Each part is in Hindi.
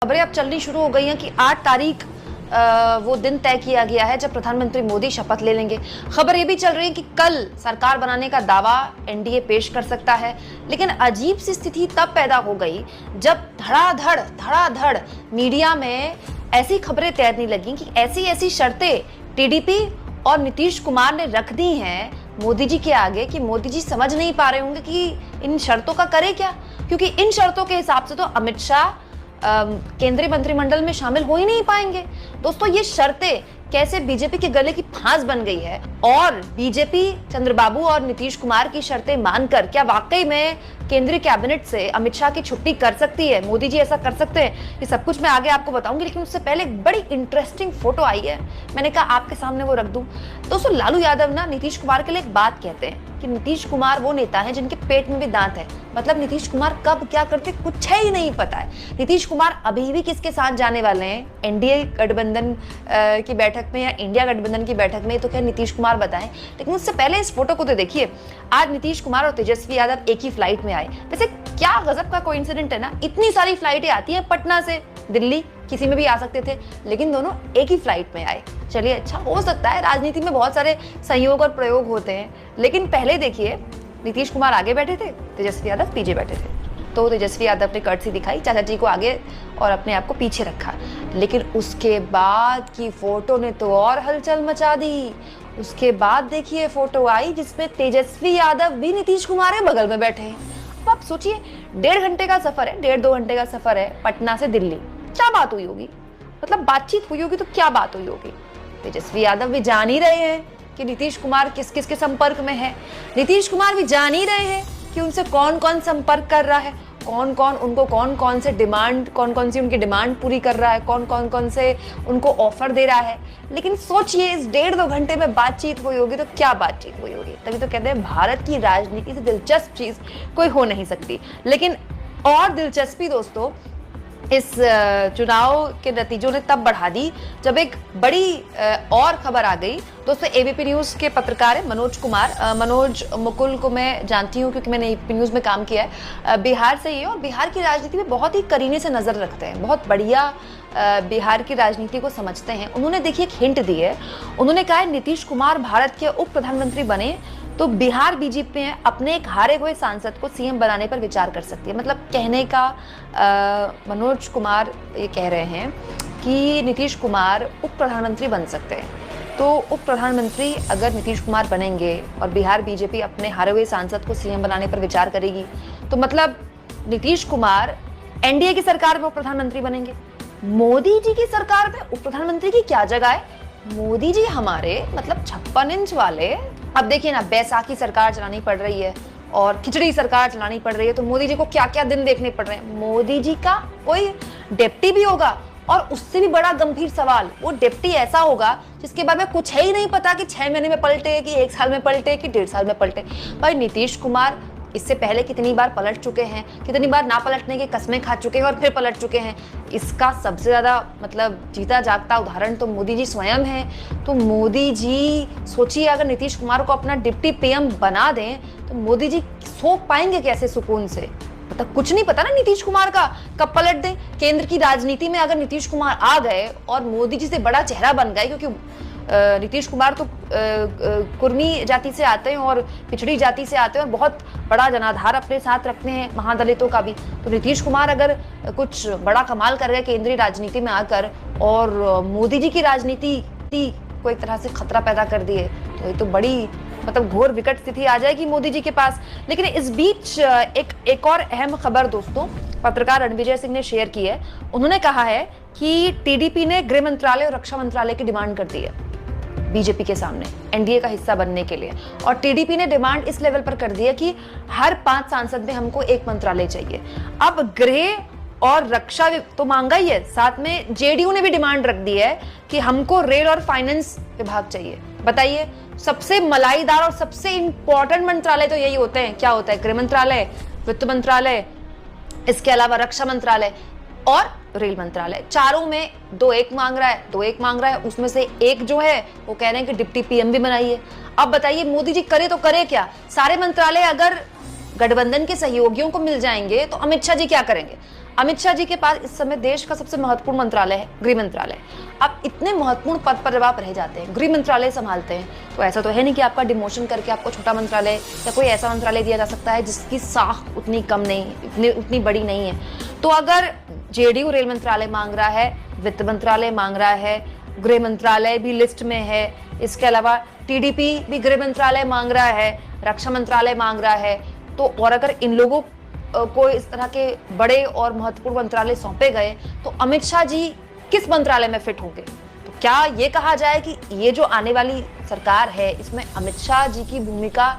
खबरें अब चलनी शुरू हो गई हैं कि 8 तारीख वो दिन तय किया गया है जब प्रधानमंत्री मोदी शपथ ले लेंगे। खबर ये भी चल रही है कि कल सरकार बनाने का दावा एनडीए पेश कर सकता है। लेकिन अजीब सी स्थिति तब पैदा हो गई जब धड़ाधड़ मीडिया में ऐसी खबरें तैरने लगी कि ऐसी शर्तें टीडीपी और नीतीश कुमार ने रख दी हैं मोदी जी के आगे कि मोदी जी समझ नहीं पा रहे होंगे कि इन शर्तों का करे क्या, क्योंकि इन शर्तों के हिसाब से तो अमित शाह केंद्रीय मंत्रिमंडल में शामिल हो ही नहीं पाएंगे। दोस्तों, ये शर्तें कैसे बीजेपी के गले की फांस बन गई है और बीजेपी चंद्रबाबू और नीतीश कुमार की शर्तें मानकर क्या वाकई में केंद्रीय कैबिनेट से अमित शाह की छुट्टी कर सकती है, मोदी जी ऐसा कर सकते हैं, ये सब कुछ मैं आगे आपको बताऊंगी। लेकिन उससे पहले एक बड़ी इंटरेस्टिंग फोटो आई है, मैंने कहा आपके सामने वो रख दूं। दोस्तों, लालू यादव ना नीतीश कुमार के लिए एक बात कहते हैं कि नीतीश कुमार वो नेता है जिनके पेट में भी दांत है। मतलब नीतीश कुमार कब क्या करते कुछ ही नहीं पता है। नीतीश कुमार अभी भी किसके साथ जाने वाले हैं एनडीए गठबंधन की बैठक में या इंडिया गठबंधन की बैठक में, तो क्या नीतीश कुमार बताएं। लेकिन उससे पहले इस फोटो को तो देखिए। आज नीतीश कुमार और तेजस्वी यादव एक ही फ्लाइट में आए। वैसे क्या गजब का कोइंसिडेंट है ना, इतनी सारी फ्लाइटें आती हैं पटना से दिल्ली, किसी में भी आ सकते थे, लेकिन दोनों एक ही फ्लाइट में आए। चलिए, अच्छा हो सकता है, राजनीति में बहुत सारे संयोग और प्रयोग होते हैं। लेकिन पहले देखिए, नीतीश कुमार आगे बैठे थे, तेजस्वी यादव पीछे बैठे थे। तो तेजस्वी यादव ने कर्टसी दिखाई, चाचा जी को आगे और अपने आप को पीछे रखा। लेकिन उसके बाद की फोटो ने तो और हलचल मचा दी। उसके बाद देखिए फोटो आई जिसमें तेजस्वी यादव भी नीतीश कुमार के बगल में बैठे हैं। अब आप सोचिए, 1.5 घंटे का सफर है, 1.5-2 घंटे का सफर है पटना से दिल्ली। क्या बात हुई होगी, मतलब बातचीत हुई होगी तो क्या बात हुई होगी। तेजस्वी यादव भी जान ही रहे हैं कि नीतीश कुमार किस किस के संपर्क में है। नीतीश कुमार भी जान ही रहे हैं कि उनसे कौन कौन संपर्क कर रहा है, कौन कौन से डिमांड, कौन कौन सी उनकी डिमांड पूरी कर रहा है, कौन से उनको ऑफर दे रहा है। लेकिन सोचिए, इस 1.5-2 घंटे में बातचीत हुई होगी तो क्या बातचीत हुई होगी। तभी तो कहते हैं भारत की राजनीति से दिलचस्प चीज कोई हो नहीं सकती। लेकिन और दिलचस्पी दोस्तों इस चुनाव के नतीजों ने तब बढ़ा दी जब एक बड़ी और खबर आ गई। दोस्तों, एबीपी न्यूज के पत्रकार है मनोज कुमार, मनोज मुकुल को मैं जानती हूँ क्योंकि मैंने एबीपी न्यूज में काम किया है। बिहार से ही और बिहार की राजनीति में बहुत ही करीने से नजर रखते हैं, बहुत बढ़िया बिहार की राजनीति को समझते हैं। उन्होंने देखिए एक हिंट दी है। उन्होंने कहा है नीतीश कुमार भारत के उप प्रधानमंत्री बने तो बिहार बीजेपी में अपने एक हारे हुए सांसद को सीएम बनाने पर विचार कर सकती है। मतलब कहने का मनोज कुमार ये कह रहे हैं कि नीतीश कुमार उप प्रधानमंत्री बन सकते हैं। तो उप प्रधानमंत्री अगर नीतीश कुमार बनेंगे और बिहार बीजेपी अपने हारे हुए सांसद को सीएम बनाने पर विचार करेगी, तो मतलब नीतीश कुमार एनडीए की सरकार में उप प्रधानमंत्री बनेंगे। मोदी जी की सरकार में उप प्रधानमंत्री की क्या जगह है। मोदी जी हमारे मतलब 56 इंच वाले, अब देखिए ना, बैसाखी सरकार चलानी पड़ रही है और खिचड़ी सरकार चलानी पड़ रही है, तो मोदी जी को क्या क्या दिन देखने पड़ रहे हैं। मोदी जी का कोई डिप्टी भी होगा और उससे भी बड़ा गंभीर सवाल, वो डिप्टी ऐसा होगा जिसके बारे में कुछ है ही नहीं पता कि 6 महीने में पलटे, कि 1 साल में पलटे, कि 1.5 साल में पलटे। भाई नीतीश कुमार इससे पहले कितनी बार पलट चुके हैं, कितनी बार ना पलटने की कस्में खा चुके हैं और फिर पलट चुके हैं। इसका सबसे ज्यादा मतलब जीता जागता उदाहरण तो मोदी जी स्वयं हैं। तो मोदी जी सोचिए, अगर नीतीश कुमार को अपना डिप्टी पीएम बना दें तो मोदी जी सो पाएंगे कैसे सुकून से। मतलब कुछ नहीं पता ना नीतीश कुमार का कब पलट दें। केंद्र की राजनीति में अगर नीतीश कुमार आ गए और मोदी जी से बड़ा चेहरा बन गए, क्योंकि नीतीश कुमार तो कुर्मी जाति से आते हैं और पिछड़ी जाति से आते हैं और बहुत बड़ा जनाधार अपने साथ रखते हैं महादलितों का भी। तो नीतीश कुमार अगर कुछ बड़ा कमाल कर गए केंद्रीय राजनीति में आकर और मोदी जी की राजनीति को एक तरह से खतरा पैदा कर दिए, तो ये तो बड़ी मतलब घोर विकट स्थिति आ जाएगी मोदी जी के पास। लेकिन इस बीच एक और अहम खबर दोस्तों पत्रकार रणविजय सिंह ने शेयर की है। उन्होंने कहा है कि टीडीपी ने गृह मंत्रालय और रक्षा मंत्रालय की डिमांड कर दी है बीजेपी के सामने एनडीए का हिस्सा बनने के लिए। और टीडीपी ने डिमांड इस लेवल पर कर दी है कि हर 5 सांसद में हमको एक मंत्रालय चाहिए। अब गृह और रक्षा तो मांगा ही है, साथ में जेडीयू ने भी डिमांड रख दी है कि हमको रेल और फाइनेंस विभाग चाहिए। बताइए, सबसे मलाईदार और सबसे इंपॉर्टेंट मंत्रालय तो यही होते हैं। क्या होता है? गृह मंत्रालय, वित्त मंत्रालय, इसके अलावा रक्षा मंत्रालय और रेल मंत्रालय। चारों में 2-1 मांग रहा है, उसमें से एक जो है वो कह रहे हैं कि डिप्टी पीएम भी बनाइए। अब बताइए मोदी जी करे तो करे क्या? सारे मंत्रालय अगर गठबंधन के सहयोगियों को मिल जाएंगे तो अमित शाह जी क्या करेंगे? अमित शाह जी के पास इस समय देश का सबसे महत्वपूर्ण मंत्रालय है गृह मंत्रालय। अब इतने महत्वपूर्ण पद पर जब आप रह जाते हैं, गृह मंत्रालय संभालते हैं, तो ऐसा तो है नहीं कि आपका डिमोशन करके आपको छोटा मंत्रालय या कोई ऐसा मंत्रालय दिया जा सकता है जिसकी साख उतनी कम नहीं, उतनी बड़ी नहीं है। तो अगर जेडीयू रेल मंत्रालय मांग रहा है, वित्त मंत्रालय मांग रहा है, गृह मंत्रालय भी लिस्ट में है, इसके अलावा टीडीपी भी गृह मंत्रालय मांग रहा है, रक्षा मंत्रालय मांग रहा है, तो और अगर इन लोगों को इस तरह के बड़े और महत्वपूर्ण मंत्रालय सौंपे गए तो अमित शाह जी किस मंत्रालय में फिट होंगे? तो क्या ये कहा जाए कि ये जो आने वाली सरकार है इसमें अमित शाह जी की भूमिका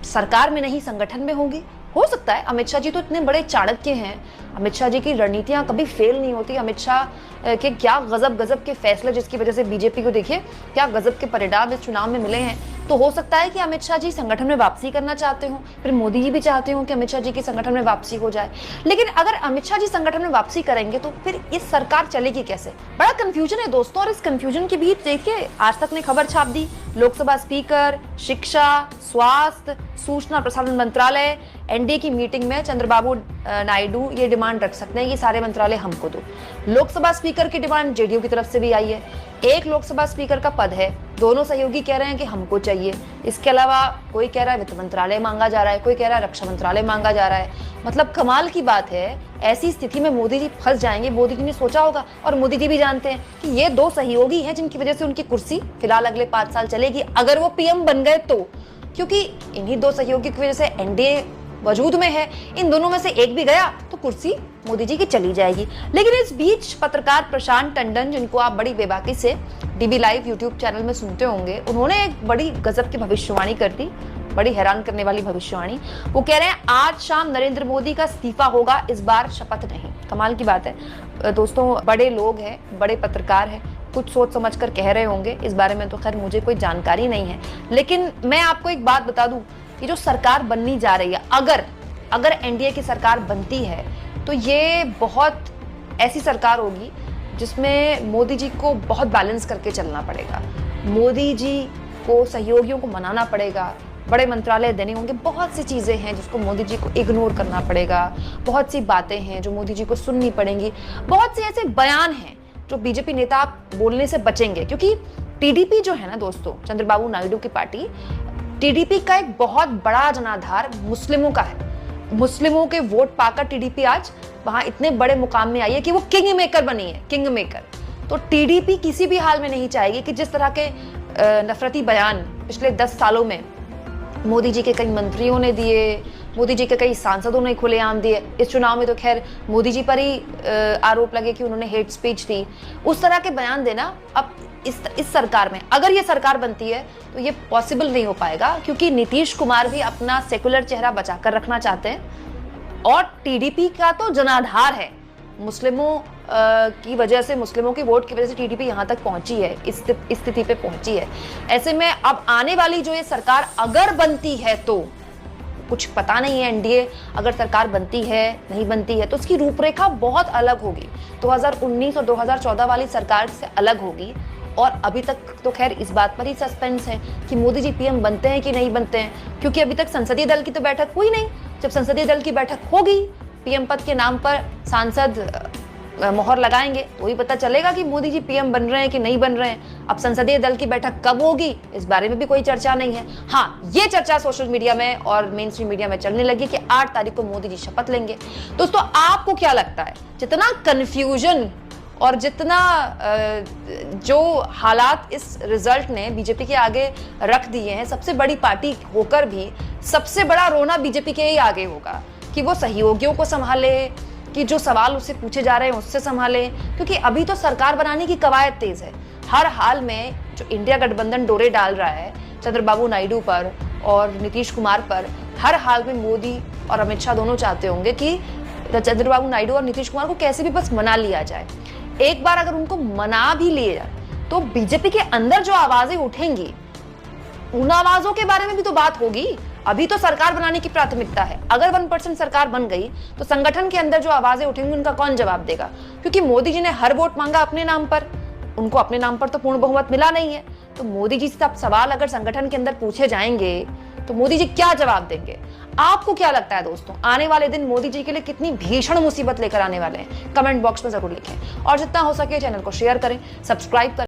सरकार में नहीं संगठन में होगी? हो सकता है। अमित शाह जी तो इतने बड़े चाणक्य हैं, अमित शाह जी की रणनीतियां कभी फेल नहीं होती। अमित शाह के क्या गजब के फैसले, जिसकी वजह से बीजेपी को देखिए क्या गजब के परिणाम इस चुनाव में मिले हैं। तो हो सकता है कि अमित शाह जी संगठन में वापसी करना चाहते हो, फिर मोदी जी भी चाहते हो कि अमित शाह जी की संगठन में वापसी हो जाए। लेकिन अगर अमित शाह जी संगठन में वापसी करेंगे तो फिर इस सरकार चलेगी कैसे? बड़ा कंफ्यूजन है दोस्तों। और इस कंफ्यूजन के बीच देखिए आज तक ने खबर छाप दी, लोकसभा स्पीकर, शिक्षा, स्वास्थ्य, सूचना प्रसारण मंत्रालय, एनडीए की मीटिंग में चंद्रबाबू नायडू ये डिमांड रख सकते हैं कि सारे मंत्रालय हमको दो। लोकसभा स्पीकर की डिमांड जेडीयू की तरफ से भी आई है, एक लोकसभा स्पीकर का पद है, दोनों सहयोगी कह रहे हैं कि हमको चाहिए। इसके अलावा कोई कह रहा है वित्त मंत्रालय मांगा जा रहा है, कोई कह रहा है रक्षा मंत्रालय मांगा जा रहा है। मतलब कमाल की बात है, ऐसी स्थिति में मोदी जी फंस जाएंगे। मोदी जी ने सोचा होगा और मोदी जी भी जानते हैं कि ये दो सहयोगी हैं जिनकी वजह से उनकी कुर्सी फिलहाल अगले 5 साल चलेगी, अगर वो पीएम बन गए तो। क्योंकि इन्हीं दो सहयोगी की वजह से एनडीए वजूद में है, इन दोनों में से एक भी गया तो कुर्सी मोदी जी की चली जाएगी। लेकिन इस बीच पत्रकार प्रशांत टंडन, जिनको आप बड़ी बेबाकी से डीबी लाइव यूट्यूब चैनल में सुनते होंगे, उन्होंने एक बड़ी गजब की भविष्यवाणी कर दी, बड़ी हैरान करने वाली भविष्यवाणी। वो कह रहे हैं आज शाम नरेंद्र मोदी का इस्तीफा होगा, इस बार शपथ नहीं। कमाल की बात है दोस्तों, बड़े लोग हैं, बड़े पत्रकार हैं, कुछ सोच समझ कर कह रहे होंगे, इस बारे में तो खैर मुझे कोई जानकारी नहीं है। लेकिन मैं आपको एक बात बता दूं, ये जो सरकार बननी जा रही है, अगर एनडीए की सरकार बनती है तो ये बहुत ऐसी सरकार होगी जिसमें मोदी जी को बहुत बैलेंस करके चलना पड़ेगा। मोदी जी को सहयोगियों को मनाना पड़ेगा, बड़े मंत्रालय देने होंगे, बहुत सी चीजें हैं जिसको मोदी जी को इग्नोर करना पड़ेगा, बहुत सी बातें हैं जो मोदी जी को सुननी पड़ेंगी, बहुत से ऐसे बयान हैं जो बीजेपी नेता बोलने से बचेंगे। क्योंकि टीडीपी जो है ना दोस्तों, चंद्रबाबू नायडू की पार्टी, टीडीपी का एक बहुत बड़ा जनाधार मुस्लिमों का है। मुस्लिमों के वोट पाकर टीडीपी आज वहां इतने बड़े मुकाम में आई है कि वो किंग मेकर बनी है, किंग मेकर। तो टीडीपी किसी भी हाल में नहीं चाहेगी कि जिस तरह के नफरती बयान पिछले 10 सालों में मोदी जी के कई मंत्रियों ने दिए, मोदी जी के कई सांसदों ने खुलेआम दिए, इस चुनाव में तो खैर मोदी जी पर ही आरोप लगे कि उन्होंने हेट स्पीच दी, उस तरह के बयान देना अब इस सरकार में, अगर ये सरकार बनती है तो ये पॉसिबल नहीं हो पाएगा। क्योंकि नीतीश कुमार भी अपना सेकुलर चेहरा बचाकर रखना चाहते हैं और टीडीपी का तो जनाधार है, मुस्लिमों की वजह से, मुस्लिमों की वोट की वजह से टीडीपी यहाँ तक पहुंची है, इस स्थिति पे पहुंची है। ऐसे में अब आने वाली जो ये सरकार अगर बनती है, तो कुछ पता नहीं है, एनडीए अगर सरकार बनती है नहीं बनती है तो उसकी रूपरेखा बहुत अलग होगी, 2019 और 2014 वाली सरकार से अलग होगी। और अभी तक तो खैर इस बात पर ही सस्पेंस है कि मोदी जी पीएम बनते हैं कि नहीं बनते हैं, क्योंकि अभी तक संसदीय दल की तो बैठक हुई नहीं। जब संसदीय दल की बैठक होगी, पीएम पद के नाम पर सांसद मोहर लगाएंगे तो ही पता चलेगा कि मोदी जी पीएम बन रहे हैं कि नहीं बन रहे हैं। अब संसदीय दल की बैठक कब होगी इस बारे में भी कोई चर्चा नहीं है। हाँ, ये चर्चा सोशल मीडिया में और मेन स्ट्रीम मीडिया में चलने लगी कि 8 तारीख को मोदी जी शपथ लेंगे। दोस्तों आपको क्या लगता है, जितना कंफ्यूजन और जितना जो हालात इस रिजल्ट ने बीजेपी के आगे रख दिए हैं, सबसे बड़ी पार्टी होकर भी सबसे बड़ा रोना बीजेपी के ही आगे होगा कि वो सहयोगियों को संभाले, कि जो सवाल उससे पूछे जा रहे हैं उससे संभाले। क्योंकि अभी तो सरकार बनाने की कवायद तेज है। हर हाल में जो इंडिया गठबंधन डोरे डाल रहा है चंद्रबाबू नायडू पर और नीतीश कुमार पर, हर हाल में मोदी और अमित शाह दोनों चाहते होंगे कि चंद्रबाबू नायडू और नीतीश कुमार को कैसे भी बस मना लिया जाए। एक बार अगर उनको मना भी लिए जाए तो बीजेपी के अंदर जो आवाजें उठेंगी, उन आवाजों के बारे में भी तो बात होगी। अभी तो सरकार बनाने की प्राथमिकता है। अगर 1% सरकार बन गई तो संगठन के अंदर जो आवाजें उठेंगी उनका कौन जवाब देगा? क्योंकि मोदी जी ने हर वोट मांगा अपने नाम पर, उनको अपने नाम पर तो पूर्ण बहुमत मिला नहीं है। तो मोदी जी से अब सवाल अगर संगठन के अंदर पूछे जाएंगे तो मोदी जी क्या जवाब देंगे? आपको क्या लगता है दोस्तों, आने वाले दिन मोदी जी के लिए कितनी भीषण मुसीबत लेकर आने वाले हैं? कमेंट बॉक्स में जरूर लिखें और जितना हो सके चैनल को शेयर करें, सब्सक्राइब करें।